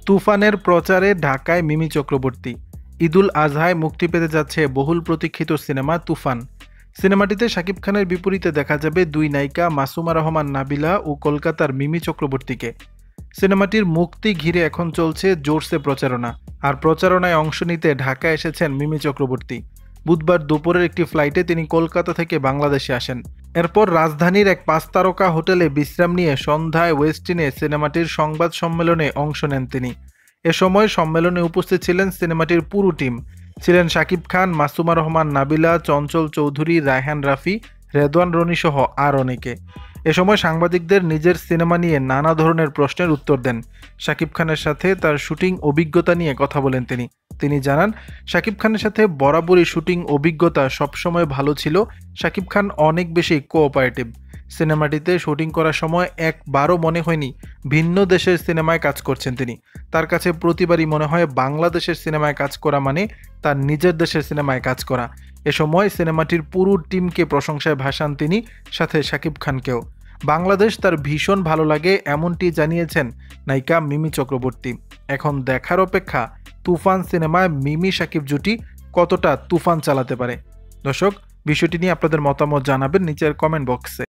তুফানের প্রচারে ঢাকায় মিমি চক্রবর্তী। ঈদুল আজহায় মুক্তি পেতে যাচ্ছে বহুল প্রতীক্ষিত সিনেমা তুফান। সিনেমাটিতে শাকিব খানের বিপরীতে দেখা যাবে দুই নায়িকা মাসুমা রহমান নাবিলা ও কলকাতার মিমি চক্রবর্তীকে। সিনেমাটির মুক্তি ঘিরে এখন চলছে জোরসে প্রচারণা, আর প্রচারণায় অংশ নিতে ঢাকা এসেছেন মিমি চক্রবর্তী। বুধবার দুপুরের একটি ফ্লাইটে তিনি কলকাতা থেকে বাংলাদেশে আসেন। এরপর রাজধানীর এক 5 তারকা হোটেলে বিশ্রাম নিয়ে সন্ধ্যায় ওয়েস্টিনে সিনেমাটির সংবাদ সম্মেলনে অংশ নেন তিনি। এ সময় সম্মেলনে উপস্থিত ছিলেন সিনেমাটির পুরো টিম। ছিলেন শাকিব খান, মাসুমা রহমান নাবিলা, চঞ্চল চৌধুরী, রায়হান রাফি, রেদওয়ান রনি সহ আর অনেকে। এ সময় সাংবাদিকদের নিজের সিনেমা নিয়ে নানা ধরনের প্রশ্নের উত্তর দেন। শাকিব খানের সাথে তার শুটিং অভিজ্ঞতা নিয়ে কথা বলেন তিনি জানান, শাকিব খানের সাথে বরাবরই শুটিং অভিজ্ঞতা সবসময় ভালো ছিল। শাকিব খান অনেক বেশি কোঅপারেটিভ। সিনেমাটিতে শুটিং করার সময় একবারও মনে হয়নি ভিন্ন দেশের সিনেমায় কাজ করছেন তিনি। তার কাছে প্রতিবারই মনে হয় বাংলাদেশের সিনেমায় কাজ করা মানে তার নিজের দেশের সিনেমায় কাজ করা। এ সময় সিনেমাটির পুরো টিমকে প্রশংসায় ভাসান তিনি, সাথে শাকিব খানকেও। বাংলাদেশ তার ভীষণ ভালো লাগে এমনটি জানিয়েছেন নায়িকা মিমি চক্রবর্তী। এখন দেখার অপেক্ষা তুফান সিনেমায় মিমি শাকিব জুটি কতটা তুফান চালাতে পারে। দর্শক, বিষয়টি নিয়ে আপনাদের মতামত জানাবেন নিচের কমেন্ট বক্সে।